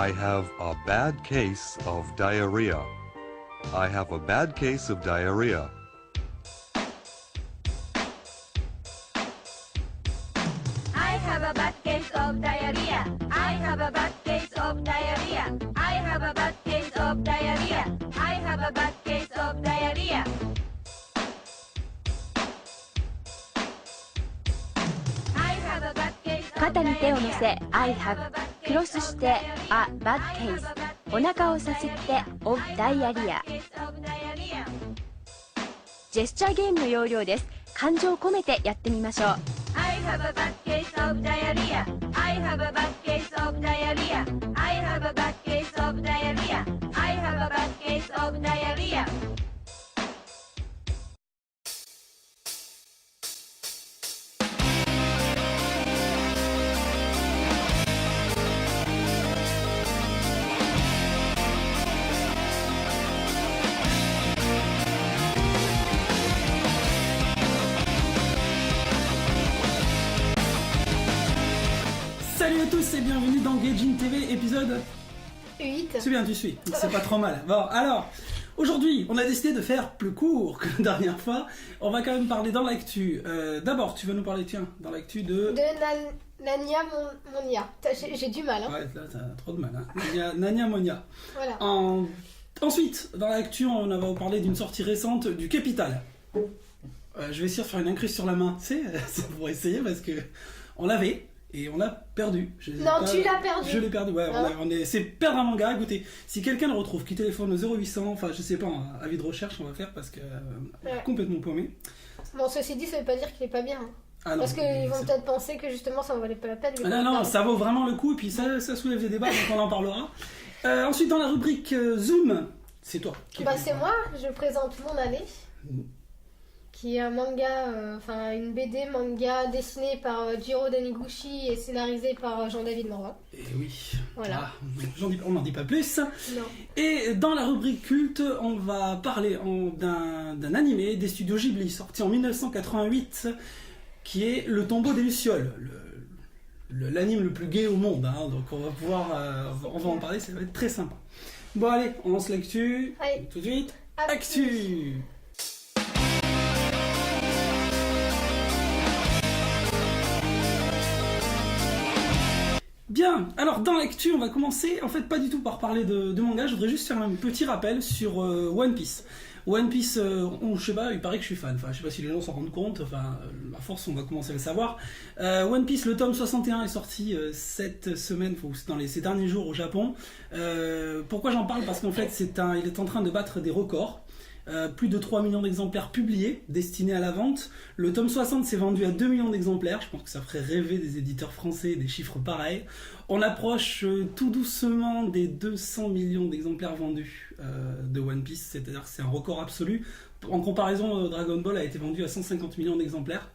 I have a bad case of diarrhea. I have a bad case of diarrhea. I have a bad case of diarrhea. I have a bad case of diarrhea. I have a bad case of diarrhea. I have a bad case of diarrhea. I have a bad case of 肩に手を乗せ I have クロスして A bad case お腹をさすって of diarrhea ジェスチャーゲームの要領です。感情を込めてやってみましょう。 I have a bad case of diarrhea. I have a bad case of diarrhea. I have a bad case of diarrhea. I have a bad case of diarrhea. Salut à tous et bienvenue dans Gaijin TV épisode 8. C'est bien, tu suis, c'est pas trop mal. Bon, alors, aujourd'hui, on a décidé de faire plus court que la dernière fois. On va quand même parler dans l'actu. D'abord, tu vas nous parler, tiens, dans l'actu de... Nanya Monia. J'ai du mal, hein. Ouais, là, t'as trop de mal, hein. Nanya Monia. Voilà. Ensuite, dans l'actu, on va vous parler d'une sortie récente du Capital. Je vais essayer de faire une incruste sur la main, c'est pour essayer parce que on l'avait. Et on l'a perdu. Non, tu l'as perdu. Je l'ai perdu, ouais. Hein C'est perdre un manga. Écoutez, si quelqu'un le retrouve, qui téléphone au 0800, enfin je sais pas, un avis de recherche on va faire parce que Ouais. complètement paumé. Bon, ceci dit, ça veut pas dire qu'il est pas bien. Hein. Ah non, Parce qu'ils vont c'est- peut-être penser que justement ça en valait pas la peine. Ah non, ça vaut vraiment le coup et puis ça soulève des débats, donc on en parlera. Ensuite, dans la rubrique Zoom, c'est toi. Bah, c'est moi, je présente mon année. Qui est un manga, enfin une BD manga dessinée par Jiro Taniguchi et scénarisée par Jean-David Morvan. Et oui. Voilà. On n'en dit pas plus. Non. Et dans la rubrique culte, on va parler d'un animé des studios Ghibli, sorti en 1988, qui est Le Tombeau des Lucioles, l'anime le plus gay au monde. Hein, donc on va pouvoir, on va en parler, ça va être très sympa. Bon allez, on lance l'actu. Allez. Tout de suite, Actu. actu. Bien, alors dans l'actu, on va commencer, en fait pas du tout par parler de manga, je voudrais juste faire un petit rappel sur One Piece. One Piece, je sais pas, il paraît que je suis fan, enfin je sais pas si les gens s'en rendent compte, enfin à force on va commencer à le savoir. One Piece, le tome 61 est sorti cette semaine, dans ces derniers jours au Japon. Pourquoi j'en parle? Parce qu'en fait il est en train de battre des records. Plus de 3 millions d'exemplaires publiés, destinés à la vente. Le tome 60 s'est vendu à 2 millions d'exemplaires. Je pense que ça ferait rêver des éditeurs français, des chiffres pareils. On approche tout doucement des 200 millions d'exemplaires vendus de One Piece. C'est-à-dire que c'est un record absolu. En comparaison, Dragon Ball a été vendu à 150 millions d'exemplaires.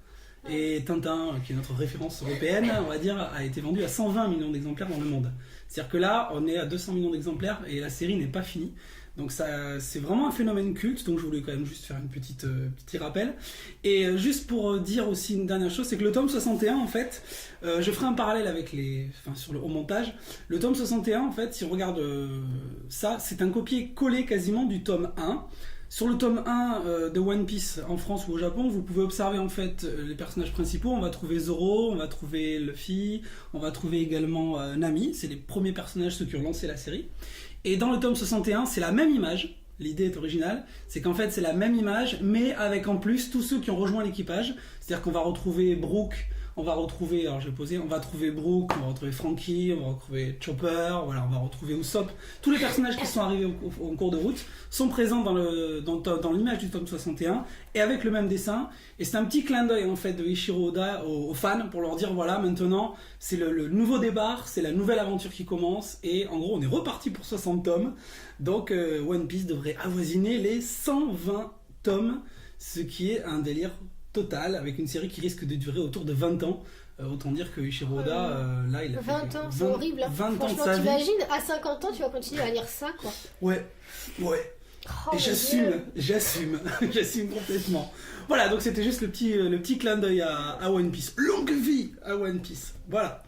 Et Tintin, qui est notre référence européenne, on va dire, a été vendu à 120 millions d'exemplaires dans le monde. C'est-à-dire que là, on est à 200 millions d'exemplaires et la série n'est pas finie. Donc ça, c'est vraiment un phénomène culte, donc je voulais quand même juste faire une petit rappel. Et juste pour dire aussi une dernière chose, c'est que le tome 61, en fait, je ferai un parallèle avec au montage. Le tome 61, en fait, si on regarde ça, c'est un copier-coller quasiment du tome 1. Sur le tome 1 de One Piece en France ou au Japon, vous pouvez observer en fait les personnages principaux. On va trouver Zoro, on va trouver Luffy, on va trouver également Nami. C'est les premiers personnages, ceux qui ont lancé la série. Et dans le tome 61, c'est la même image. L'idée est originale. C'est qu'en fait, c'est la même image, mais avec en plus tous ceux qui ont rejoint l'équipage. C'est-à-dire qu'on va retrouver Brook, on va retrouver, alors je vais poser, on va retrouver Brook, on va retrouver Franky, on va retrouver Chopper, voilà, on va retrouver Usopp. Tous les personnages qui sont arrivés en cours de route sont présents dans l'image du tome 61 et avec le même dessin. Et c'est un petit clin d'œil en fait de Eiichiro Oda aux fans pour leur dire voilà, maintenant c'est le nouveau départ, c'est la nouvelle aventure qui commence et en gros on est reparti pour 60 tomes. Donc One Piece devrait avoisiner les 120 tomes, ce qui est un délire total avec une série qui risque de durer autour de 20 ans. Autant dire que Eiichiro Oda, là il a 20 fait ans, c'est horrible. Hein. 20 ans de Franchement, sa vie. t'imagines, à 50 ans, tu vas continuer à lire ça, quoi. Ouais. Oh, Et mon j'assume complètement. Voilà, donc c'était juste le petit clin d'œil à One Piece. Longue vie à One Piece. Voilà.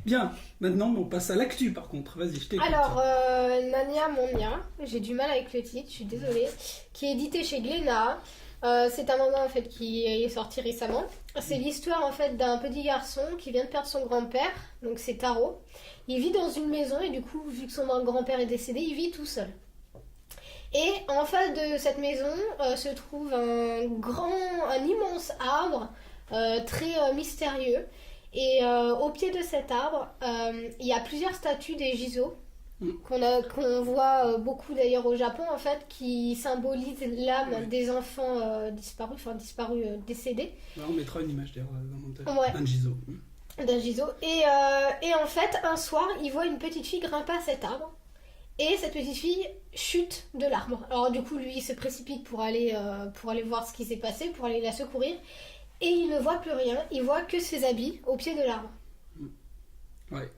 Bien, maintenant on passe à l'actu par contre. Vas-y, je t'écoute. Alors, Nania Monia, j'ai du mal avec le titre, je suis désolée, qui est édité chez Glénat. C'est un manga en fait qui est sorti récemment. C'est l'histoire en fait d'un petit garçon qui vient de perdre son grand-père, donc c'est Taro. Il vit dans une maison et du coup, vu que son grand-père est décédé, il vit tout seul. Et en face de cette maison se trouve un immense arbre très mystérieux. Et au pied de cet arbre, il y a plusieurs statues des Jizo qu'on voit beaucoup d'ailleurs au Japon en fait, qui symbolisent l'âme des enfants décédés. Ouais, on mettra une image d'ailleurs dans le montage. Ouais. Un Jizo. D'un Jizo. Et en fait, un soir, il voit une petite fille grimper à cet arbre. Et cette petite fille chute de l'arbre. Alors du coup, lui, il se précipite pour aller voir ce qui s'est passé, pour aller la secourir. Et il ne voit plus rien. Il voit que ses habits au pied de l'arbre. Ouais.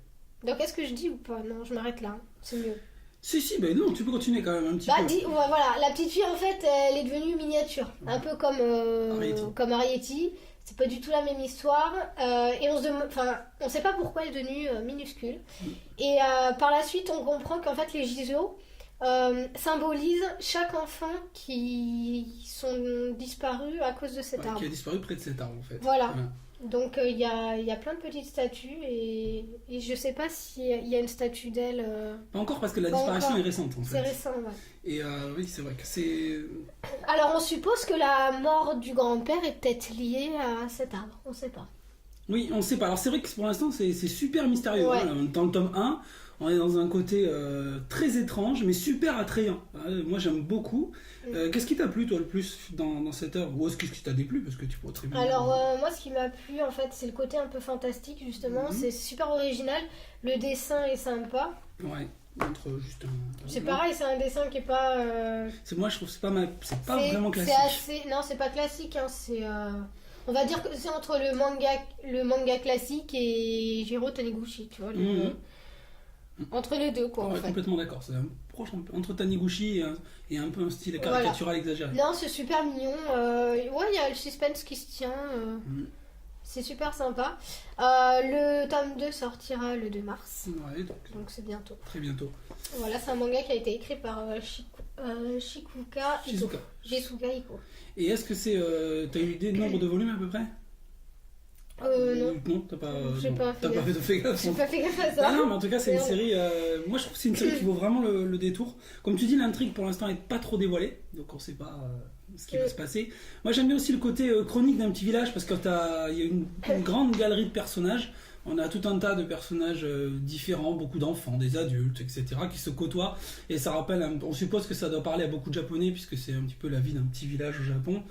Donc est-ce que je dis ou pas? Non, je m'arrête là. C'est mieux. Si, ben non, tu peux continuer quand même un petit peu. Voilà, la petite fille, en fait, elle est devenue miniature. Un peu comme Arietti. C'est pas du tout la même histoire. Et on sait pas pourquoi elle est devenue minuscule. Et par la suite, on comprend qu'en fait, les Jizo symbolisent chaque enfant qui sont disparus à cause de cet arbre. Qui a disparu près de cet arbre, en fait. Voilà. Donc il y a plein de petites statues et je sais pas s'il y a une statue d'elle. Pas encore parce que la disparition est récente, en fait. C'est récent, ouais. Et oui, c'est vrai que c'est... Alors on suppose que la mort du grand-père est peut-être liée à cet arbre, on sait pas. Oui, on sait pas. Alors c'est vrai que pour l'instant c'est super mystérieux. Ouais. Hein. Dans le tome 1, on est dans un côté très étrange mais super attrayant. Moi j'aime beaucoup. Qu'est-ce qui t'a plu toi le plus dans cette œuvre? Ou qu'est-ce qui t'a déplu? Parce que tu pourrais très bien... Alors moi ce qui m'a plu en fait c'est le côté un peu fantastique justement. C'est super original, le dessin est sympa. Ouais. Entre juste c'est pareil, c'est un dessin qui est pas... Moi je trouve que c'est pas vraiment classique. Non, c'est pas classique, hein, c'est... On va dire que c'est entre le manga classique et Jiro Taniguchi, tu vois. Entre les deux, quoi, en fait. Complètement d'accord, c'est proche entre Taniguchi et un peu un style caricatural exagéré. Non, c'est super mignon. Ouais, il y a le suspense qui se tient. C'est super sympa. Le tome 2 sortira le 2 mars. Ouais, donc c'est bientôt. Très bientôt. Voilà, c'est un manga qui a été écrit par Shizuka Iko. Et est-ce que c'est... t'as eu l'idée du nombre de volumes à peu près? Non, t'as pas fait gaffe. J'ai pas fait gaffe à ça. Non, mais en tout cas, c'est une série... moi, je trouve que c'est une série qui vaut vraiment le détour. Comme tu dis, l'intrigue, pour l'instant, n'est pas trop dévoilée. Donc, on sait pas ce qui va se passer. Moi, j'aime bien aussi le côté chronique d'un petit village, parce qu'il y a une grande galerie de personnages. On a tout un tas de personnages différents, beaucoup d'enfants, des adultes, etc., qui se côtoient. Et ça rappelle... on suppose que ça doit parler à beaucoup de Japonais, puisque c'est un petit peu la vie d'un petit village au Japon.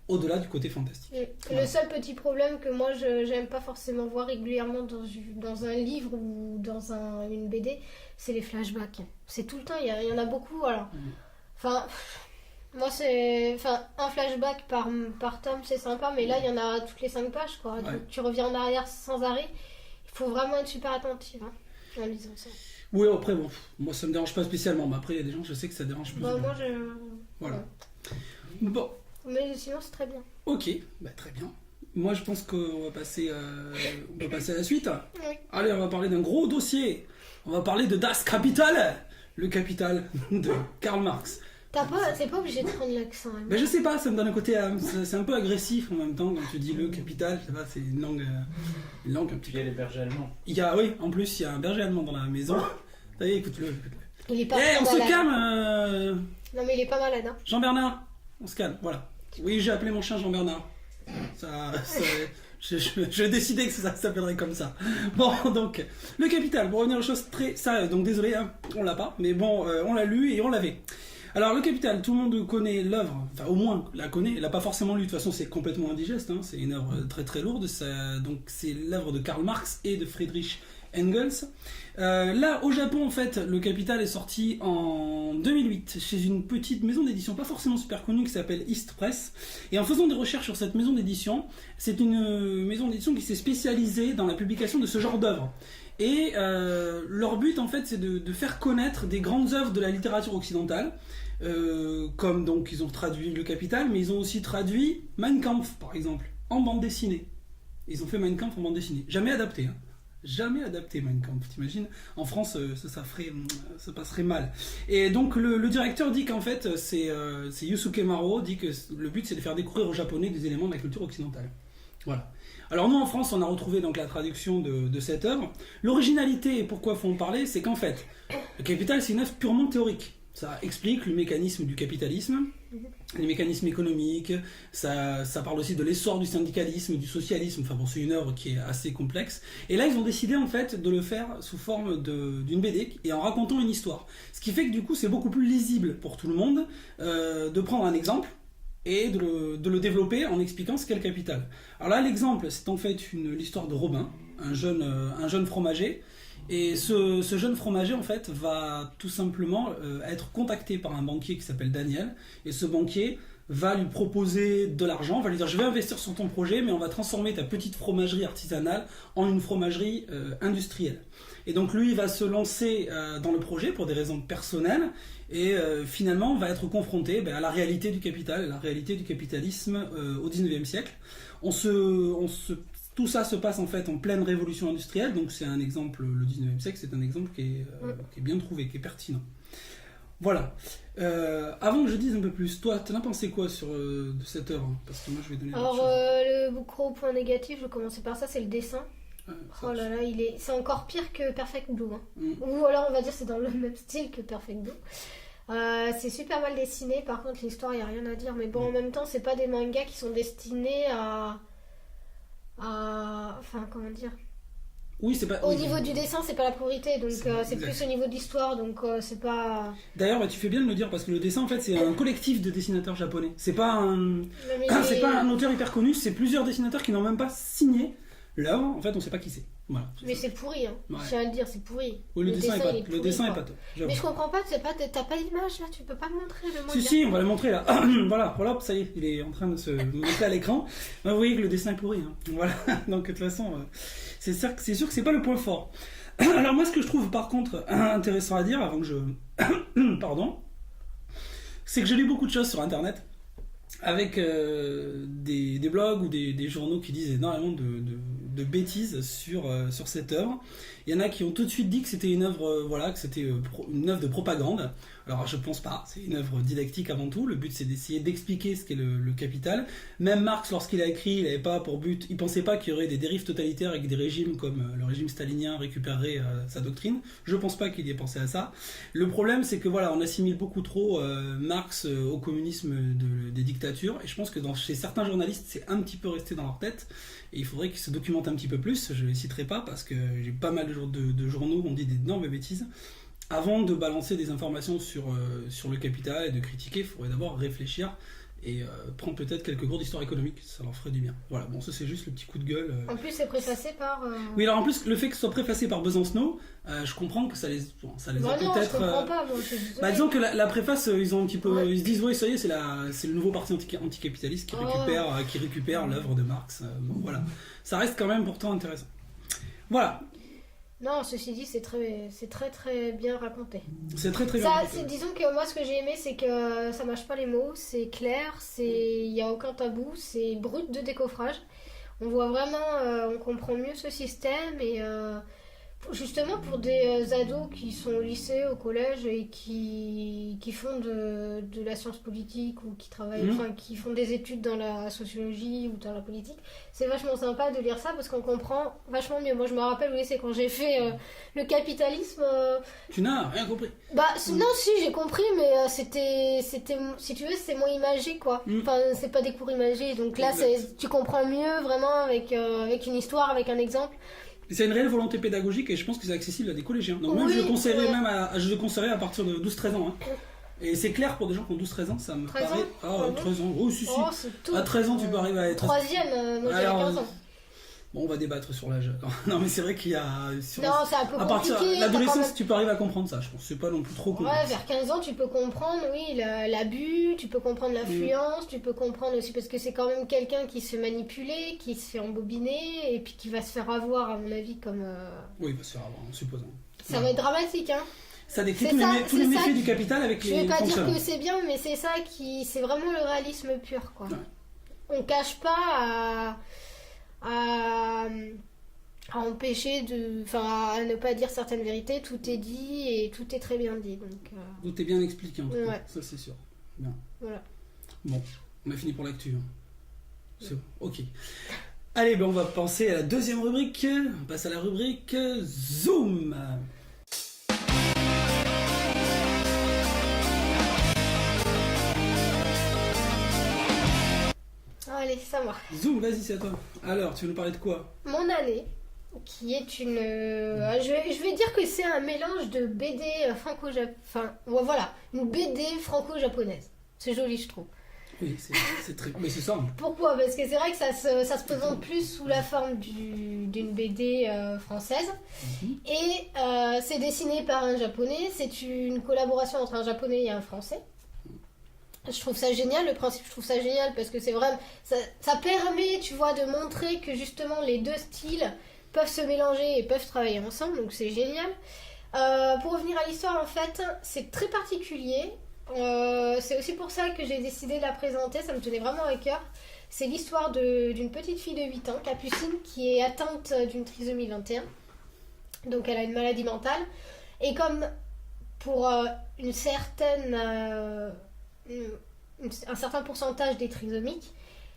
Au-delà du côté fantastique. Voilà. Le seul petit problème que moi j'aime pas forcément voir régulièrement dans un livre ou dans une BD, c'est les flashbacks. C'est tout le temps, il y en a beaucoup. Alors, moi un flashback par tome c'est sympa, mais là il y en a toutes les 5 pages, quoi. Ouais. Donc, tu reviens en arrière sans arrêt. Il faut vraiment être super attentif en lisant ça. Oui, après, bon, moi ça me dérange pas spécialement, mais après il y a des gens, je sais que ça dérange plus. Moi Voilà. Bon. Mais sinon c'est très bien. Ok, très bien. Moi je pense qu'on va passer à la suite. Oui. Allez, on va parler d'un gros dossier. On va parler de Das Kapital, le capital de Karl Marx. C'est pas obligé de prendre l'accent. Hein. Je sais pas, ça me donne un côté... c'est un peu agressif en même temps quand tu dis le capital, c'est une langue un petit peu... Il y a les bergers allemands. Oui, en plus il y a un berger allemand dans la maison. Allez, écoute-le. Il est pas on malade. se calme Non mais il est pas malade. Hein. Jean-Bernard, on se calme, voilà. Oui, j'ai appelé mon chien Jean-Bernard. J'ai décidé que ça s'appellerait comme ça. Bon, donc, le capital, pour revenir aux choses très sérieuses, donc désolé, hein, on l'a pas, mais bon, on l'a lu et on l'avait. Alors, le capital, tout le monde connaît l'œuvre, enfin au moins la connaît, elle l'a pas forcément lu, de toute façon c'est complètement indigeste, hein, c'est une œuvre très très lourde, donc c'est l'œuvre de Karl Marx et de Friedrich Engels. Là, au Japon, en fait, le Capital est sorti en 2008 chez une petite maison d'édition, pas forcément super connue, qui s'appelle East Press. Et en faisant des recherches sur cette maison d'édition, c'est une maison d'édition qui s'est spécialisée dans la publication de ce genre d'œuvres. Et leur but, en fait, c'est de faire connaître des grandes œuvres de la littérature occidentale, comme donc ils ont traduit le Capital, mais ils ont aussi traduit Mein Kampf, par exemple, en bande dessinée. Ils ont fait Mein Kampf en bande dessinée, jamais adapté, hein. jamais adapté Mein Kampf, t'imagines? En France, ça passerait mal. Et donc le directeur dit qu'en fait, c'est Yusuke Maro, dit que le but c'est de faire découvrir aux Japonais des éléments de la culture occidentale. Voilà. Alors nous en France, on a retrouvé donc la traduction de cette œuvre. L'originalité, et pourquoi faut en parler, c'est qu'en fait, le Capital c'est une œuvre purement théorique. Ça explique le mécanisme du capitalisme, les mécanismes économiques, ça parle aussi de l'essor du syndicalisme, du socialisme, enfin bon c'est une œuvre qui est assez complexe. Et là ils ont décidé en fait de le faire sous forme d'une BD et en racontant une histoire. Ce qui fait que du coup c'est beaucoup plus lisible pour tout le monde de prendre un exemple et de le développer en expliquant ce qu'est le capital. Alors là l'exemple c'est en fait l'histoire de Robin, un jeune fromager. Et ce jeune fromager en fait va tout simplement être contacté par un banquier qui s'appelle Daniel, et ce banquier va lui proposer de l'argent, va lui dire je vais investir sur ton projet mais on va transformer ta petite fromagerie artisanale en une fromagerie industrielle. Et donc lui il va se lancer dans le projet pour des raisons personnelles et finalement va être confronté à la réalité du capital, à la réalité du capitalisme au 19e siècle. Tout ça se passe en fait en pleine révolution industrielle, donc c'est un exemple, le 19e siècle, c'est un exemple qui est bien trouvé, qui est pertinent. Voilà. Avant que je dise un peu plus, toi, t'en as pensé quoi de cette œuvre? Parce que moi je vais donner Alors, le gros point négatif, je vais commencer par ça, c'est le dessin. Oh là là, c'est encore pire que Perfect Blue. Hein. Ou alors on va dire c'est dans le même style que Perfect Blue. C'est super mal dessiné, par contre l'histoire, il n'y a rien à dire. Mais bon, en même temps, c'est pas des mangas qui sont destinés enfin, comment dire, oui, c'est pas... Au niveau du dessin, c'est pas la priorité, donc c'est plus au niveau de l'histoire, donc c'est pas... D'ailleurs, tu fais bien de le dire, parce que le dessin, en fait, c'est un collectif de dessinateurs japonais. C'est pas un auteur hyper connu, c'est plusieurs dessinateurs qui n'ont même pas signé l'œuvre. En fait, on sait pas qui c'est. Voilà, mais c'est pourri, hein. Ouais. Je tiens à le dire, c'est pourri. Oui, le dessin est pas top. top. Mais je comprends pas, t'as pas d'image là, tu peux pas me montrer le manga. Si, on va le montrer là. Voilà, ça y est, il est en train de se monter à l'écran. Vous voyez que le dessin est pourri. Hein. Voilà, donc de toute façon, c'est sûr que c'est pas le point fort. Alors moi, ce que je trouve par contre intéressant à dire, avant que je... Pardon, c'est que j'ai lu beaucoup de choses sur Internet, avec des blogs ou des journaux qui disent énormément de bêtises sur cette œuvre. Il y en a qui ont tout de suite dit que c'était une œuvre, que c'était une œuvre de propagande. Alors je pense pas, c'est une œuvre didactique avant tout. Le but c'est d'essayer d'expliquer ce qu'est le capital. Même Marx, lorsqu'il a écrit, il avait pas pour but, il pensait pas qu'il y aurait des dérives totalitaires et que des régimes comme le régime stalinien récupéreraient sa doctrine. Je pense pas qu'il y ait pensé à ça. Le problème c'est que on assimile beaucoup trop Marx au communisme des dictatures, et je pense que chez certains journalistes c'est un petit peu resté dans leur tête. Et il faudrait qu'ils se documentent un petit peu plus. Je ne les citerai pas parce que j'ai pas mal de journaux qui ont dit d'énormes bêtises. Avant de balancer des informations sur le capital et de critiquer, il faudrait d'abord réfléchir et prendre peut-être quelques cours d'histoire économique, ça leur ferait du bien. Voilà, bon, ça c'est juste le petit coup de gueule. En plus, c'est préfacé par... Oui, alors en plus, le fait que ce soit préfacé par Besancenot, je comprends que ça les a non, peut-être... je comprends pas, moi, je suis désolée. Disons que la préface, ils ont un petit peu... Ils se disent, oui, ça y est, c'est le nouveau parti anticapitaliste qui récupère l'œuvre de Marx. Bon, voilà. Ça reste quand même pourtant intéressant. Voilà. Non, ceci dit, c'est très très bien raconté. C'est très très bien raconté. Disons que moi, ce que j'ai aimé, c'est que ça mâche pas les mots, c'est clair, il n'y a aucun tabou, c'est brut de décoffrage. On voit vraiment, on comprend mieux ce système et justement pour des ados qui sont au lycée, au collège et qui font de la science politique ou qui travaillent, qui font des études dans la sociologie ou dans la politique, c'est vachement sympa de lire ça parce qu'on comprend vachement mieux. Moi je me rappelle au lycée quand j'ai fait le capitalisme. Tu n'as rien compris. Non, si j'ai compris, mais c'était si tu veux c'est moins imagé quoi. Enfin c'est pas des cours imagés, donc là tu comprends mieux vraiment avec une histoire, avec un exemple. C'est une réelle volonté pédagogique et je pense que c'est accessible à des collégiens. Donc même je le conseillerais à partir de 12-13 ans. Hein. Et c'est clair pour des gens qui ont 12-13 ans, ça me 13 paraît... ans 13 ans, oh si. Tout. À 13 ans tu peux arriver à être... Troisième, moi j'avais 15 ans. Bon, on va débattre sur l'âge. Non mais c'est vrai qu'il y a... Non, c'est un peu compliqué. À partir de l'adolescence, tu peux arriver à comprendre ça, je pense. C'est pas non plus trop compliqué. Ouais, vers 15 ans, tu peux comprendre, l'abus, tu peux comprendre l'influence, tu peux comprendre aussi, parce que c'est quand même quelqu'un qui se fait manipuler, qui se fait embobiner, et puis qui va se faire avoir, à mon avis, comme... Oui, il va se faire avoir, en supposant. Ça va être dramatique, hein. Ça décrit tous les méfaits du capital avec les... Je vais pas dire que c'est bien, mais c'est ça c'est vraiment le réalisme pur, quoi. Ouais. On cache pas à empêcher à ne pas dire certaines vérités. Tout est dit et tout est très bien dit. Donc, Tout est bien expliqué en tout cas, Ouais. ça c'est sûr. Bien. voilà. Bon, on a fini pour l'actu. Hein. C'est bon, ok. Allez, ben on va passer à la deuxième rubrique. On passe à la rubrique Zoom. Allez, ça va. Zoom, vas-y, c'est à toi. Alors, tu veux nous parler de quoi? Mon année, qui est une... je vais dire que c'est un mélange de BD franco-japonaise. Enfin, ouais, voilà, une BD franco-japonaise. C'est joli, je trouve. Oui, c'est très... Mais c'est ça. Pourquoi? Parce que c'est vrai que ça se présente plus sous la forme d'une BD française. Mhm. Et c'est dessiné par un japonais. C'est une collaboration entre un japonais et un français. Je trouve ça génial, le principe, je trouve ça génial parce que c'est vraiment... Ça permet, tu vois, de montrer que justement les deux styles peuvent se mélanger et peuvent travailler ensemble. Donc c'est génial. Pour revenir à l'histoire, en fait, c'est très particulier. C'est aussi pour ça que j'ai décidé de la présenter, ça me tenait vraiment à cœur. C'est l'histoire d'une petite fille de 8 ans, Capucine, qui est atteinte d'une trisomie 21. Donc elle a une maladie mentale. Et comme pour un certain pourcentage des trisomiques,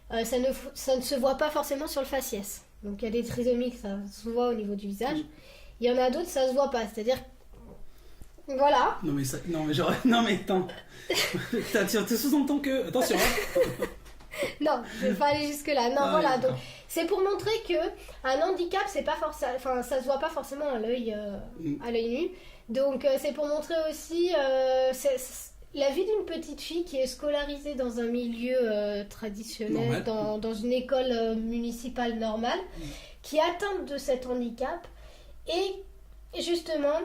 ça ne se voit pas forcément sur le faciès. Donc il y a des trisomiques, ça se voit au niveau du visage. Il y en a d'autres, ça se voit pas. C'est-à-dire, voilà. Non mais attends. Tu sous-entends que... Attention, hein. Non, je vais pas aller jusque-là. Non, Ah, voilà. d'accord. Donc, c'est pour montrer que un handicap, c'est pas forcément, enfin, ça se voit pas forcément à l'œil nu. Donc, c'est pour montrer aussi la vie d'une petite fille qui est scolarisée dans un milieu traditionnel, dans une école municipale normale, qui est atteinte de cet handicap. Et justement,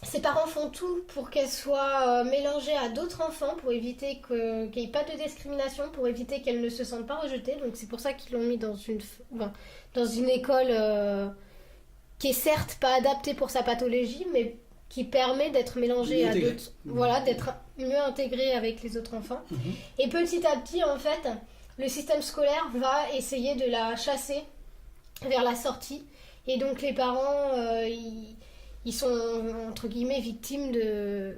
ses parents font tout pour qu'elle soit mélangée à d'autres enfants, pour éviter qu'il n'y ait pas de discrimination, pour éviter qu'elle ne se sente pas rejetée. Donc c'est pour ça qu'ils l'ont mis dans une école qui est certes pas adaptée pour sa pathologie, mais qui permet d'être mélangée à d'autres. Voilà, d'être mieux intégrée avec les autres enfants. Et petit à petit, en fait, le système scolaire va essayer de la chasser vers la sortie. Et donc les parents, ils sont entre guillemets victimes de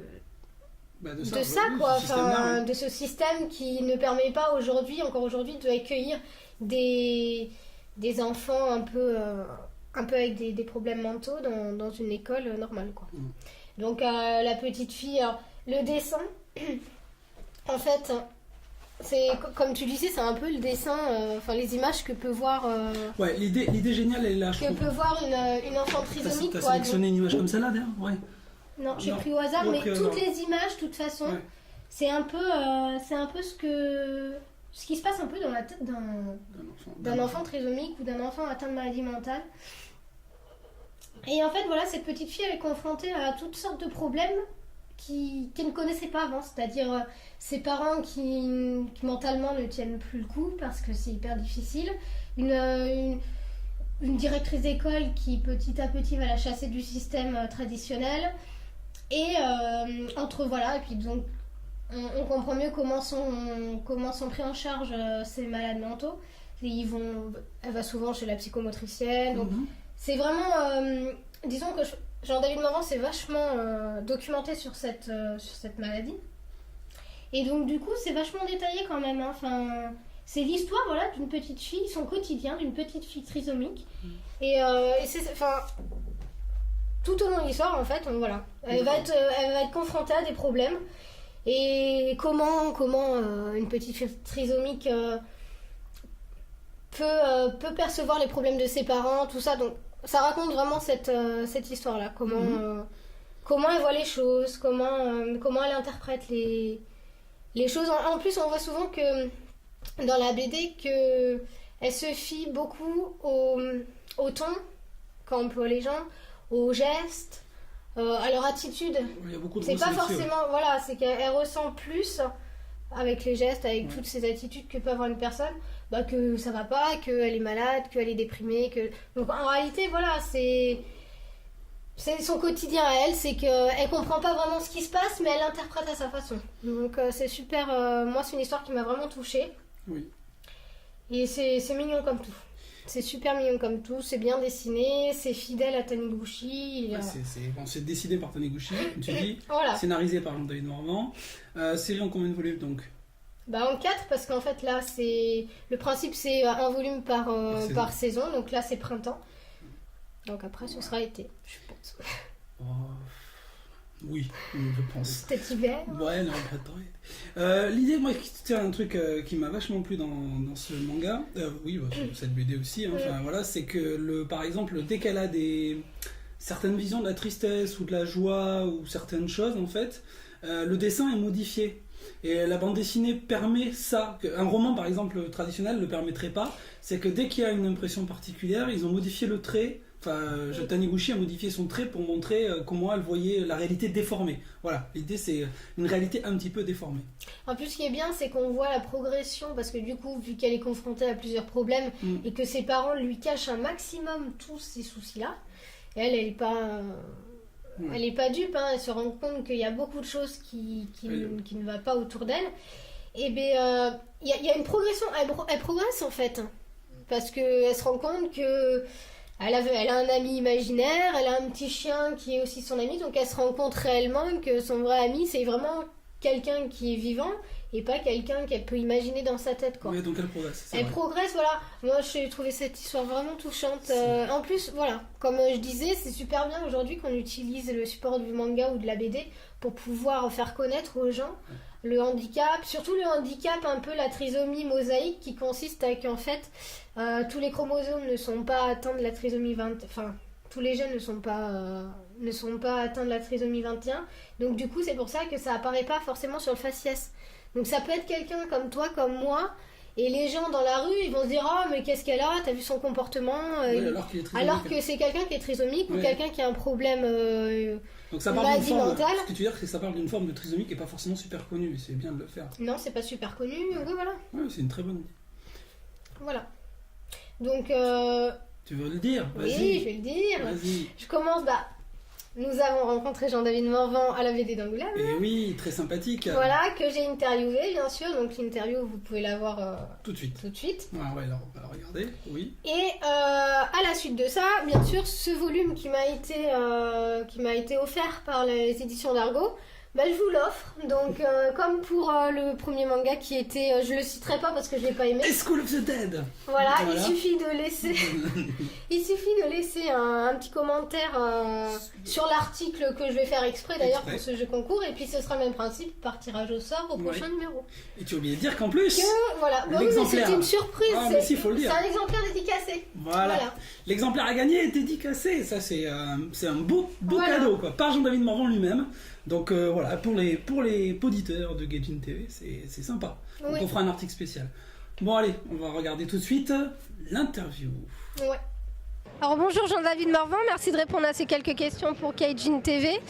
ça, quoi. Enfin, de ce système qui ne permet pas encore aujourd'hui, d'accueillir des enfants un peu avec des problèmes mentaux dans une école normale, quoi. Donc la petite fille, alors, le dessin, en fait, c'est comme tu disais, c'est un peu le dessin, les images que peut voir. Ouais, l'idée géniale, elle est là. Que peut voir une enfant trisomique. T'as sélectionné une image comme celle-là, d'ailleurs? Ouais. Non, j'ai pris au hasard, mais toutes les images, de toute façon, ouais. c'est un peu ce qui se passe un peu dans la tête d'un enfant trisomique ou d'un enfant atteint de maladie mentale. Et en fait, voilà, cette petite fille, elle est confrontée à toutes sortes de problèmes qu'elle ne connaissait pas avant, c'est-à-dire ses parents qui mentalement ne tiennent plus le coup parce que c'est hyper difficile, une directrice d'école qui petit à petit va la chasser du système traditionnel, et et puis donc on comprend mieux comment sont pris en charge ces malades mentaux. Elle va souvent chez la psychomotricienne, donc c'est vraiment, disons que Jean-David Morvan s'est vachement documenté sur cette maladie. Et donc du coup, c'est vachement détaillé quand même. Hein. Enfin, c'est l'histoire, voilà, d'une petite fille, son quotidien d'une petite fille trisomique. Et tout au long de l'histoire, en fait, elle va être confrontée à des problèmes. Et comment une petite fille trisomique peut percevoir les problèmes de ses parents, tout ça. Donc ça raconte vraiment cette histoire-là, comment elle voit les choses, comment elle interprète les choses. En plus, on voit souvent que dans la BD qu'elle se fie beaucoup au ton qu'emploient les gens, aux gestes, à leur attitude. Il y a beaucoup de c'est pas forcément, voilà, c'est qu'elle ressent plus avec les gestes, avec toutes ces attitudes que peut avoir une personne, que ça va pas, qu'elle est malade, qu'elle est déprimée, donc en réalité, voilà, c'est son quotidien à elle, c'est qu'elle comprend pas vraiment ce qui se passe, mais elle l'interprète à sa façon. Donc c'est super, moi c'est une histoire qui m'a vraiment touchée. Oui. Et c'est mignon comme tout. C'est super mignon comme tout, c'est bien dessiné, c'est fidèle à Taniguchi. C'est dessiné par Taniguchi, comme tu dis, Voilà. scénarisé par Jean-David Morvan. Série en combien de volumes donc? En 4, parce qu'en fait là, le principe c'est un volume par saison, donc là c'est printemps. Donc après ce sera été, je pense. Oh, oui, je pense. Peut-être hiver. Ouais, non, après l'idée, moi, c'est un truc qui m'a vachement plu dans ce manga, oui, cette BD aussi, hein, enfin voilà, c'est que par exemple, dès qu'elle a certaines visions de la tristesse ou de la joie ou certaines choses, en fait, le dessin est modifié. Et la bande dessinée permet ça. Un roman, par exemple, traditionnel ne le permettrait pas. C'est que dès qu'il y a une impression particulière, ils ont modifié le trait. Enfin, Taniguchi a modifié son trait pour montrer comment elle voyait la réalité déformée. Voilà, l'idée c'est une réalité un petit peu déformée. En plus, ce qui est bien, c'est qu'on voit la progression, parce que du coup, vu qu'elle est confrontée à plusieurs problèmes et que ses parents lui cachent un maximum tous ces soucis-là, et elle n'est pas... Elle n'est pas dupe, hein, elle se rend compte qu'il y a beaucoup de choses qui ne va pas autour d'elle. Et bien, il y a une progression, elle progresse en fait. Parce qu'elle se rend compte que elle a un ami imaginaire, elle a un petit chien qui est aussi son ami, donc elle se rend compte réellement que son vrai ami, c'est vraiment quelqu'un qui est vivant et pas quelqu'un qu'elle peut imaginer dans sa tête, quoi. Oui, donc elle progresse. Elle progresse, voilà. Moi, j'ai trouvé cette histoire vraiment touchante. En plus, voilà, comme je disais, c'est super bien aujourd'hui qu'on utilise le support du manga ou de la BD pour pouvoir faire connaître aux gens le handicap, surtout le handicap, un peu la trisomie mosaïque, qui consiste à qu'en fait, tous les chromosomes ne sont pas atteints de la trisomie 20... Enfin, tous les gènes ne sont pas atteints de la trisomie 21. Donc du coup, c'est pour ça que ça apparaît pas forcément sur le faciès. Donc ça peut être quelqu'un comme toi, comme moi, et les gens dans la rue, ils vont se dire « Ah, mais qu'est-ce qu'elle a? T'as vu son comportement ?» Alors que c'est quelqu'un qui est trisomique ou quelqu'un qui a un problème donc ça parle d'une forme, mental. ce que tu veux dire, c'est que ça parle d'une forme de trisomie qui n'est pas forcément super connue, et c'est bien de le faire. Non, c'est pas super connu, oui, voilà. Oui, c'est une très bonne idée. Voilà. Donc... Tu veux le dire? Vas-y. Oui, je vais le dire. Vas-y. Je commence, nous avons rencontré Jean-David Morvan à la BD d'Angoulême. Et oui, très sympathique. Voilà, que j'ai interviewé, bien sûr. Donc l'interview, vous pouvez la voir tout de suite. Ouais, alors, on va la regarder, oui. Et à la suite de ça, bien sûr, ce volume qui m'a été offert par les éditions d'Argo, je vous l'offre. Donc, comme pour le premier manga qui était, je le citerai pas parce que je l'ai pas aimé. School of the Dead. Voilà. Il suffit de laisser un petit commentaire sur l'article que je vais faire exprès d'ailleurs pour ce jeu concours, et puis ce sera le même principe par tirage au sort au prochain numéro. Et tu as oublié de dire qu'en plus, c'était une surprise. Faut le dire. C'est un exemplaire dédicacé. Voilà. L'exemplaire à gagner est dédicacé. Ça, c'est un beau cadeau, quoi, par Jean-David Morvan lui-même. Donc voilà, pour les auditeurs de Gaijin TV, c'est sympa. Donc on fera un article spécial. Bon allez, on va regarder tout de suite l'interview. Ouais. Alors bonjour Jean-David Morvan, merci de répondre à ces quelques questions pour Gaijin TV.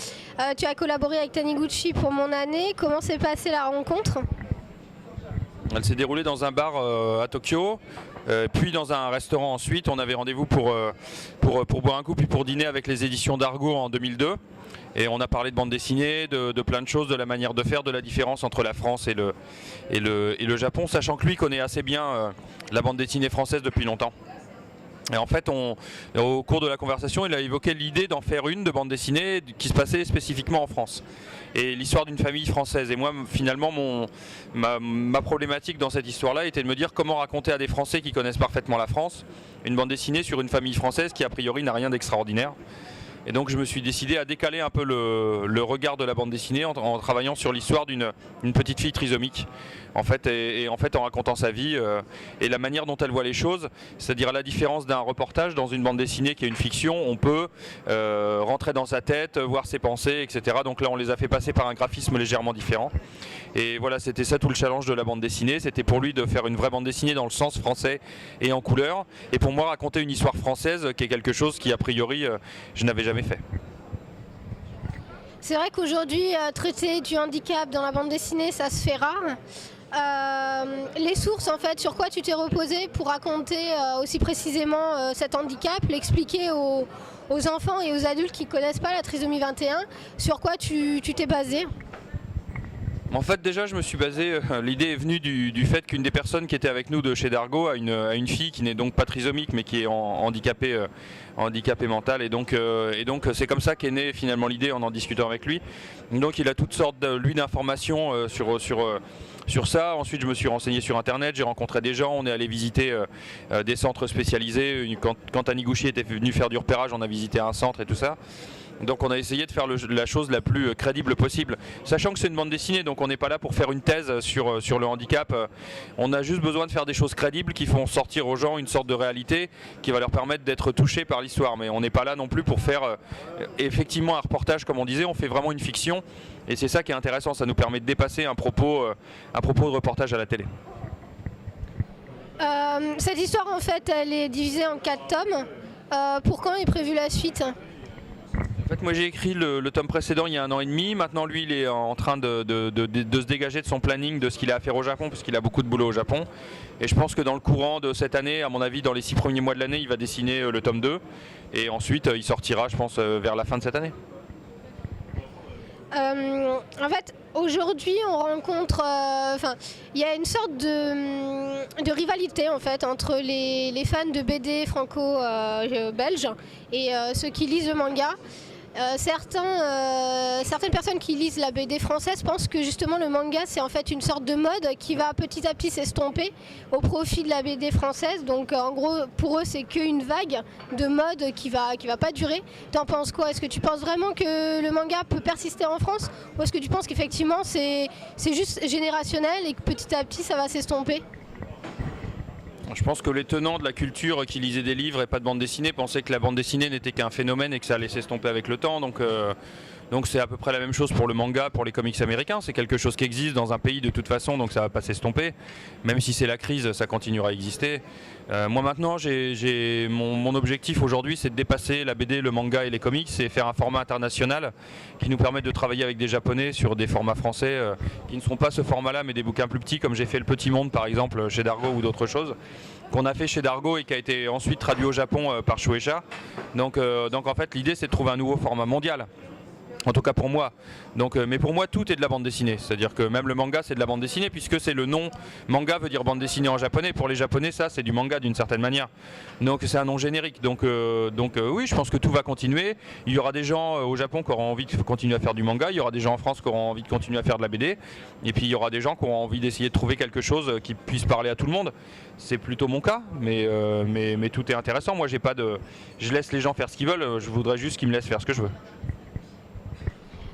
Tu as collaboré avec Taniguchi pour Mon Année. Comment s'est passée la rencontre? Elle s'est déroulée dans un bar à Tokyo. Puis dans un restaurant ensuite. On avait rendez-vous pour boire un coup, puis pour dîner avec les éditions d'Argo en 2002. Et on a parlé de bande dessinée, de plein de choses, de la manière de faire, de la différence entre la France et le Japon, sachant que lui connaît assez bien la bande dessinée française depuis longtemps. Et en fait, au cours de la conversation, il a évoqué l'idée d'en faire une de bande dessinée qui se passait spécifiquement en France. Et l'histoire d'une famille française. Et moi, finalement, ma problématique dans cette histoire-là était de me dire comment raconter à des Français qui connaissent parfaitement la France une bande dessinée sur une famille française qui, a priori, n'a rien d'extraordinaire. Et donc je me suis décidé à décaler un peu le regard de la bande dessinée en travaillant sur l'histoire d'une petite fille trisomique. En fait, en racontant sa vie et la manière dont elle voit les choses, c'est-à-dire à la différence d'un reportage dans une bande dessinée qui est une fiction, on peut rentrer dans sa tête, voir ses pensées, etc. Donc là on les a fait passer par un graphisme légèrement différent. Et voilà, c'était ça tout le challenge de la bande dessinée, c'était pour lui de faire une vraie bande dessinée dans le sens français et en couleur. Et pour moi raconter une histoire française qui est quelque chose qui a priori je n'avais jamais fait. C'est vrai qu'aujourd'hui, traiter du handicap dans la bande dessinée, ça se fait rare. Les sources, en fait, sur quoi tu t'es reposé pour raconter aussi précisément cet handicap, l'expliquer aux enfants et aux adultes qui ne connaissent pas la trisomie 21, sur quoi tu t'es basé? En fait, déjà, je me suis basé. L'idée est venue du fait qu'une des personnes qui était avec nous de chez Dargaud a une fille qui n'est donc pas trisomique, mais qui est handicapée mentale. Et donc, c'est comme ça qu'est née finalement l'idée en discutant avec lui. Donc, il a toutes sortes d'informations sur ça. Ensuite, je me suis renseigné sur Internet. J'ai rencontré des gens. On est allé visiter des centres spécialisés. Quand Taniguchi était venu faire du repérage, on a visité un centre et tout ça. Donc on a essayé de faire la chose la plus crédible possible, sachant que c'est une bande dessinée, donc on n'est pas là pour faire une thèse sur le handicap. On a juste besoin de faire des choses crédibles qui font sortir aux gens une sorte de réalité qui va leur permettre d'être touchés par l'histoire. Mais on n'est pas là non plus pour faire effectivement un reportage comme on disait, on fait vraiment une fiction et c'est ça qui est intéressant, ça nous permet de dépasser un propos de reportage à la télé. Cette histoire en fait elle est divisée en 4 tomes. Pour quand est prévue la suite ? En fait, moi j'ai écrit le tome précédent il y a 1 an et demi. Maintenant, lui, il est en train de se dégager de son planning de ce qu'il a à faire au Japon, parce qu'il a beaucoup de boulot au Japon. Et je pense que dans le courant de cette année, à mon avis, dans les 6 premiers mois de l'année, il va dessiner le tome 2. Et ensuite, il sortira, je pense, vers la fin de cette année. En fait, aujourd'hui, on rencontre, il y a une sorte de rivalité en fait entre les fans de BD franco-belges et ceux qui lisent le manga. Certaines personnes qui lisent la BD française pensent que justement le manga c'est en fait une sorte de mode qui va petit à petit s'estomper au profit de la BD française. Donc en gros pour eux c'est qu'une vague de mode qui va pas durer. T'en penses quoi? Est-ce que tu penses vraiment que le manga peut persister en France ou est-ce que tu penses qu'effectivement c'est juste générationnel et que petit à petit ça va s'estomper? Je pense que les tenants de la culture qui lisaient des livres et pas de bande dessinée pensaient que la bande dessinée n'était qu'un phénomène et que ça allait s'estomper avec le temps. Donc c'est à peu près la même chose pour le manga, pour les comics américains. C'est quelque chose qui existe dans un pays de toute façon, donc ça va pas s'estomper. Même si c'est la crise, ça continuera à exister. Moi maintenant, mon objectif aujourd'hui, c'est de dépasser la BD, le manga et les comics et faire un format international qui nous permette de travailler avec des Japonais sur des formats français qui ne seront pas ce format-là, mais des bouquins plus petits, comme j'ai fait Le Petit Monde par exemple chez Dargaud ou d'autres choses qu'on a fait chez Dargaud et qui a été ensuite traduit au Japon par Shueisha. Donc en fait, l'idée c'est de trouver un nouveau format mondial. En tout cas pour moi. Mais pour moi tout est de la bande dessinée. C'est-à-dire que même le manga c'est de la bande dessinée puisque c'est le nom. Manga veut dire bande dessinée en japonais. Pour les japonais ça c'est du manga d'une certaine manière. Donc c'est un nom générique. Donc oui je pense que tout va continuer. Il y aura des gens au Japon qui auront envie de continuer à faire du manga. Il y aura des gens en France qui auront envie de continuer à faire de la BD. Et puis il y aura des gens qui auront envie d'essayer de trouver quelque chose qui puisse parler à tout le monde. C'est plutôt mon cas. Mais tout est intéressant. Moi je laisse les gens faire ce qu'ils veulent. Je voudrais juste qu'ils me laissent faire ce que je veux.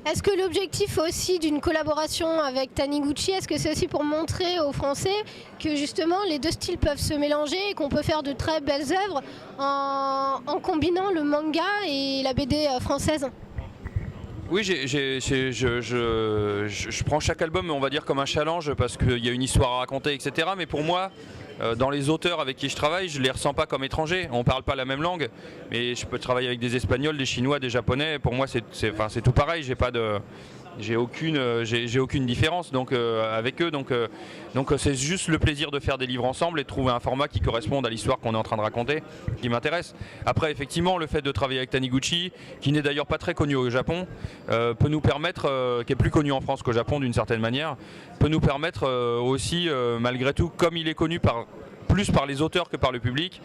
Est-ce que l'objectif aussi d'une collaboration avec Taniguchi, est-ce que c'est aussi pour montrer aux Français que justement les deux styles peuvent se mélanger et qu'on peut faire de très belles œuvres en combinant le manga et la BD française ? Oui, je prends chaque album, on va dire, comme un challenge parce qu'il y a une histoire à raconter, etc. Mais pour moi, dans les auteurs avec qui je travaille, je ne les ressens pas comme étrangers. On ne parle pas la même langue, mais je peux travailler avec des Espagnols, des Chinois, des Japonais. Pour moi, c'est tout pareil. J'ai aucune différence avec eux. Donc c'est juste le plaisir de faire des livres ensemble et de trouver un format qui corresponde à l'histoire qu'on est en train de raconter, qui m'intéresse. Après, effectivement, le fait de travailler avec Taniguchi, qui n'est d'ailleurs pas très connu au Japon, peut nous permettre, qui est plus connu en France qu'au Japon d'une certaine manière, peut nous permettre aussi, malgré tout, comme il est connu plus par les auteurs que par le public,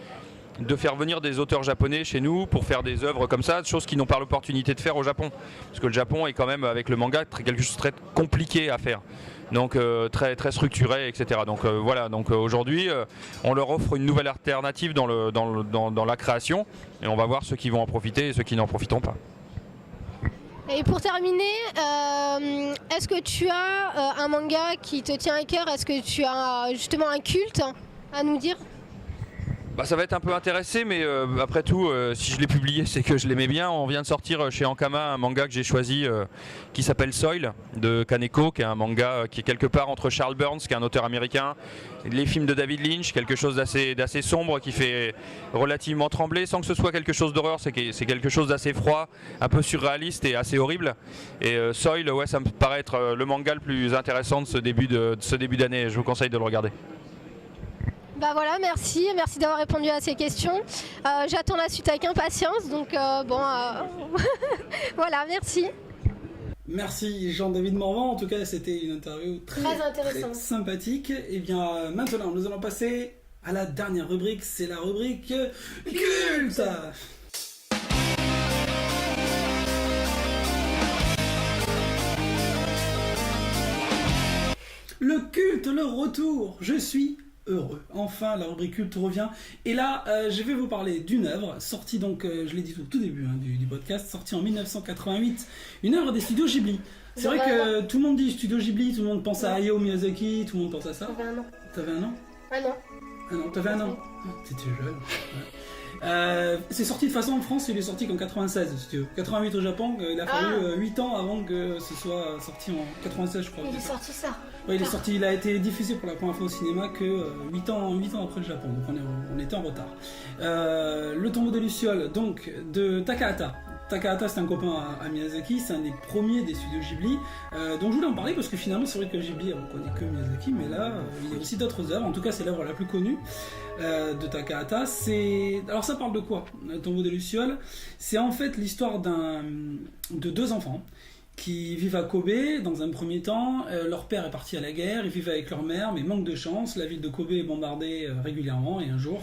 de faire venir des auteurs japonais chez nous pour faire des œuvres comme ça, choses qu'ils n'ont pas l'opportunité de faire au Japon. Parce que le Japon est quand même, avec le manga, quelque chose de très compliqué à faire. Donc très, très structuré, etc. Donc voilà, aujourd'hui, on leur offre une nouvelle alternative dans la création, et on va voir ceux qui vont en profiter et ceux qui n'en profiteront pas. Et pour terminer, est-ce que tu as un manga qui te tient à cœur? Est-ce que tu as justement un culte à nous dire? Ça va être un peu intéressé, mais après tout, si je l'ai publié, c'est que je l'aimais bien. On vient de sortir chez Ankama un manga que j'ai choisi qui s'appelle Soil de Kaneko, qui est un manga qui est quelque part entre Charles Burns, qui est un auteur américain, et les films de David Lynch, quelque chose d'assez sombre qui fait relativement trembler, sans que ce soit quelque chose d'horreur. C'est quelque chose d'assez froid, un peu surréaliste et assez horrible. Et Soil, ouais, ça me paraît être le manga le plus intéressant de ce début d'année. Je vous conseille de le regarder. Voilà, merci d'avoir répondu à ces questions. J'attends la suite avec impatience, donc voilà, merci. Merci Jean-David Morvan, en tout cas c'était une interview Très intéressante. très sympathique. Et bien maintenant nous allons passer à la dernière rubrique, c'est la rubrique culte. Le culte, le retour, je suis heureux. Enfin, la rubrique culte revient. Et là, je vais vous parler d'une œuvre, sortie donc, je l'ai dit au tout début du podcast, sortie en 1988, une œuvre des studios Ghibli. C'est vrai que tout le monde dit studio Ghibli, tout le monde pense à Hayao Miyazaki, tout le monde pense à ça. J'avais un an. T'avais un an? Ah non. Ah non, t'avais un an. Ah, t'étais jeune. C'est sorti de façon en France, il est sorti qu'en 96, si tu veux. 88 au Japon, il a fallu 8 ans avant que ce soit sorti en 96, je crois. Il est sorti ça. Ouais, il est sorti, il a été diffusé pour la première fois au cinéma que 8 ans après le Japon, donc on était en retard. Le tombeau de Luciole, donc de Takahata. Takahata, c'est un copain à Miyazaki, c'est un des premiers des studios Ghibli, dont je voulais en parler parce que finalement c'est vrai que Ghibli on connaît que Miyazaki, mais là il y a aussi d'autres œuvres, en tout cas c'est l'œuvre la plus connue de Takahata. Alors ça parle de quoi, le tombeau de Luciole? C'est en fait l'histoire de deux enfants qui vivent à Kobe dans un premier temps. Leur père est parti à la guerre, ils vivent avec leur mère, mais manque de chance, la ville de Kobe est bombardée régulièrement, et un jour,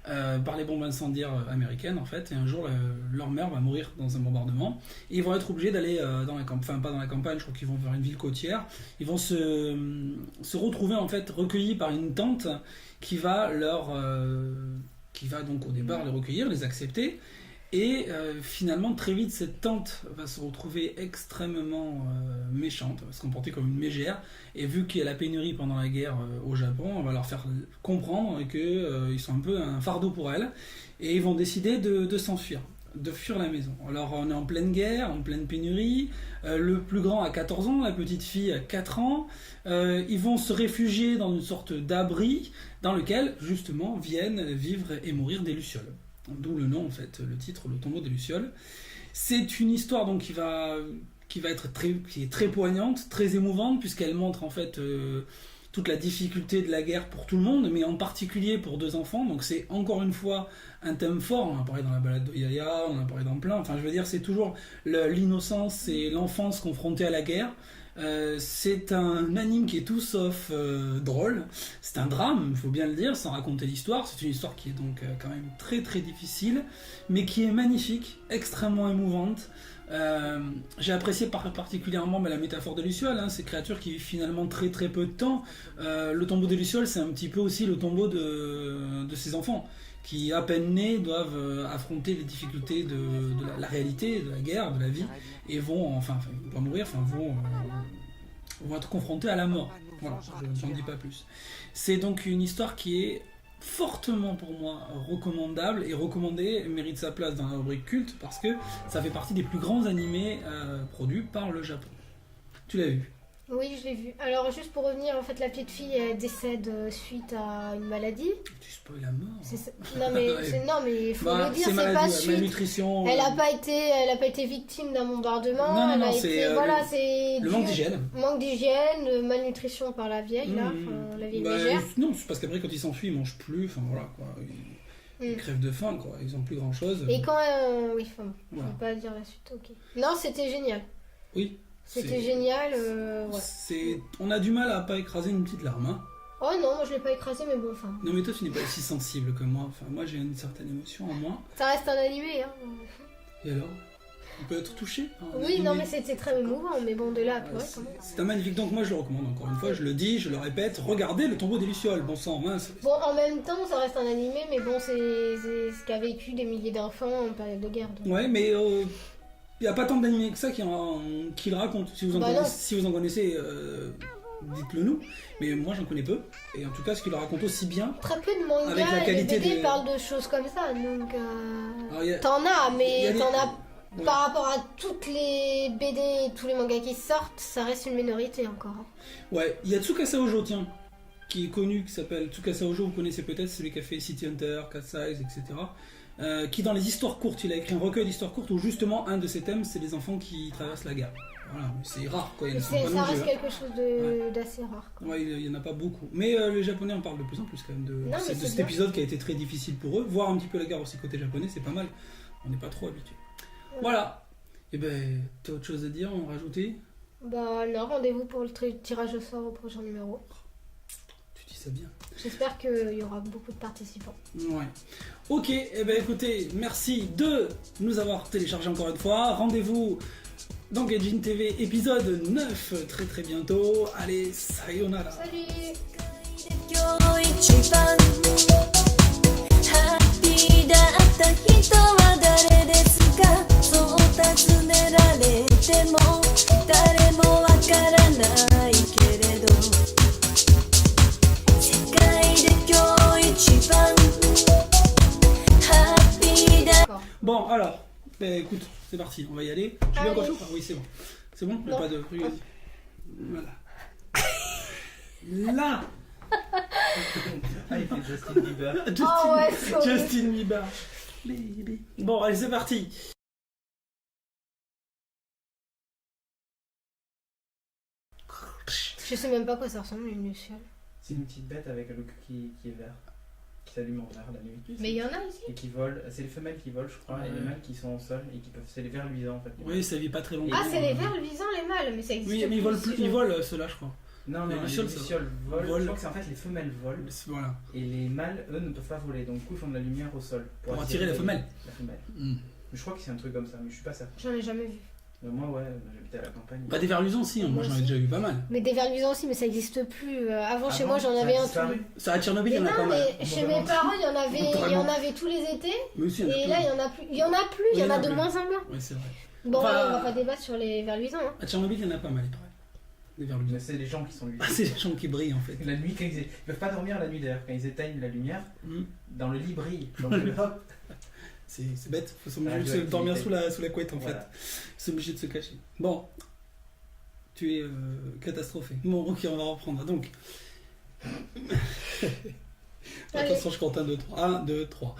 par les bombes incendiaires américaines en fait, et un jour leur mère va mourir dans un bombardement, et ils vont être obligés d'aller dans la campagne, enfin pas dans la campagne, je crois qu'ils vont vers une ville côtière, ils vont se retrouver en fait recueillis par une tante qui va donc au départ les recueillir, les accepter. Et finalement, très vite, cette tante va se retrouver extrêmement méchante, va se comporter comme une mégère, et vu qu'il y a la pénurie pendant la guerre au Japon, on va leur faire comprendre qu'ils sont un peu un fardeau pour elle, et ils vont décider de s'enfuir, de fuir la maison. Alors on est en pleine guerre, en pleine pénurie, le plus grand a 14 ans, la petite fille a 4 ans, ils vont se réfugier dans une sorte d'abri dans lequel justement viennent vivre et mourir des lucioles. D'où le nom en fait, le titre, le tombeau des lucioles. C'est une histoire donc qui est très poignante, très émouvante, puisqu'elle montre en fait toute la difficulté de la guerre pour tout le monde, mais en particulier pour deux enfants. Donc c'est encore une fois un thème fort. On a parlé dans la balade de Yaya, on a parlé dans plein. Enfin, je veux dire, c'est toujours l'innocence et l'enfance confrontée à la guerre. C'est un anime qui est tout sauf drôle. C'est un drame, il faut bien le dire, sans raconter l'histoire. C'est une histoire qui est donc quand même très très difficile, mais qui est magnifique, extrêmement émouvante. J'ai apprécié particulièrement la métaphore de Luciole, ces créatures qui vivent finalement très très peu de temps. Le tombeau de Luciole, c'est un petit peu aussi le tombeau de ces enfants qui, à peine nés, doivent affronter les difficultés de la réalité, de la guerre, de la vie, et vont pas mourir, vont être confrontés à la mort. Voilà, je n'en dis pas plus. C'est donc une histoire qui est fortement pour moi recommandable et recommandée, mérite sa place dans la rubrique culte parce que ça fait partie des plus grands animés produits par le Japon. Tu l'as vu? Oui, je l'ai vu. Alors, juste pour revenir, en fait, la petite fille elle décède suite à une maladie. Tu spoil la mort. Non, mais il faut le dire, c'est pas maladie, suite. Malnutrition. Elle n'a pas été victime d'un bombardement. Non, c'est le manque d'hygiène. Manque d'hygiène, malnutrition par la vieille, la vieille légère. Non, c'est parce qu'après, quand ils s'enfuient, ils mangent plus. Enfin, voilà, quoi. Ils crèvent de faim, quoi. Ils ont plus grand chose. Et quand. Oui, je ne vais pas dire la suite, ok. Non, c'était génial. Oui. C'était génial. Ouais. On a du mal à pas écraser une petite larme. Hein. Oh non, moi je l'ai pas écrasé, mais bon, enfin. Non, mais toi tu n'es pas aussi sensible que moi. Enfin, moi j'ai une certaine émotion en moi. Ça reste un animé, hein. Et alors? On peut être touché par un Oui, animé. non, mais c'était très émouvant, mais bon, de là à pleurer quand même. C'est un magnifique. Donc moi je le recommande encore une fois, je le dis, je le répète. Regardez le tombeau des lucioles, bon sang, mince. Bon, en même temps, ça reste un animé, mais bon, c'est ce qu'a vécu des milliers d'enfants en période de guerre. Donc. Ouais, mais. Il n'y a pas tant d'animés que ça qui le racontent. Si vous en connaissez, dites-le nous. Mais moi, j'en connais peu. Et en tout cas, ce qu'il le raconte aussi bien. Très peu de mangas avec la qualité et de BD parlent de choses comme ça. Donc, alors, t'en as, mais t'en as ouais. Par rapport à toutes les BD et tous les mangas qui sortent, ça reste une minorité encore. Ouais, il y a Tsukasa Ojo, tiens, qui est connu, qui s'appelle Tsukasa Ojo, vous connaissez peut-être, c'est celui qui a fait City Hunter, Cat Size, etc. Qui dans les histoires courtes, il a écrit un recueil d'histoires courtes où justement un de ses thèmes c'est les enfants qui traversent la guerre. Voilà, c'est rare quoi. Ça reste quelque chose d'assez rare. Quoi. Ouais, il y en a pas beaucoup. Mais les Japonais en parlent de plus en plus quand même de cet épisode qui a été très difficile pour eux. Voir un petit peu la guerre aussi côté japonais, c'est pas mal. On n'est pas trop habitué. Voilà. Et ben, t'as autre chose à dire, en rajouter? Bah non, rendez-vous pour le tirage au sort au prochain numéro. Tu dis ça bien. J'espère qu'il y aura beaucoup de participants. Ouais. Ok, et ben écoutez, merci de nous avoir téléchargé encore une fois. Rendez-vous dans Gaijin TV épisode 9 très très bientôt. Allez, sayonara. Salut. 今日一番ハッピーだった人は誰ですかそう尋ねられても誰もわからないけれど世界で今日一番ハッピーだ Bon, alors, ben écoute, c'est parti, on va y aller. Tu veux encore chaud ou pas? Oui, c'est bon. C'est bon? Il n'y a Non. pas de. Voilà. Là! Ah, il fait Justin Bieber. Oh ouais, c'est horrible. Justin Bieber. Baby. Bon, allez, c'est parti. Je sais même pas à quoi ça ressemble une luciole. C'est une petite bête avec le cul qui est vert, qui s'allume en vert la nuit. Mais il y en a ici. Et qui vole. C'est les femelles qui volent, je crois, et les mâles qui sont au sol et qui peuvent. C'est les vers luisants en fait. Oui, ça vit pas très longtemps. Ah, c'est les vers luisants, les mâles, mais ça existe Oui, mais ils volent plus, ils volent ceux-là, je crois. Non, non, Les les lucioles, lucioles volent. volent. Je crois que c'est en fait les femelles volent Voilà. et les mâles, eux, ne peuvent pas voler. Donc, du coup, ils font de la lumière au sol Pour attirer la femelle. La femelle. Hmm. Mais je crois que c'est un truc comme ça, mais je suis pas certain. J'en ai jamais vu. Mais moi, ouais, j'habitais à la campagne. Bah, des vers luisants aussi, hein. Moi j'en ai aussi. déjà eu pas mal. Mais des vers luisants aussi, mais ça existe plus. Avant, chez Ah moi, bon, j'en ça a avais un disparu. tout. Ça à Tchernobyl, il y Mais en a non, pas mal. mais chez mes parents, il y en avait tous les étés. Mais aussi, il y en a Et plus. là, il y en a plus. Il y en a plus, il y en a de plus. moins en moins. Oui, c'est vrai. Bon, Enfin, on va pas débattre sur les vers luisants. Hein. À Tchernobyl, il y en a pas mal, il paraît. Des vers luisants. Mais c'est les gens qui sont luisants. Ah, c'est les gens qui brillent en fait. La nuit, quand ils peuvent pas dormir la nuit d'ailleurs. Quand ils éteignent la lumière, Hmm. dans le lit brille. Donc, hop. C'est bête, faut s'obliger Ah, de se radioactivité. dormir sous la couette en Voilà. fait. S'obliger de se cacher. Bon, tu es catastrophé. Bon, ok, on va reprendre. Donc, Allez. attention, je compte 1, 2, 3. 1, 2, 3.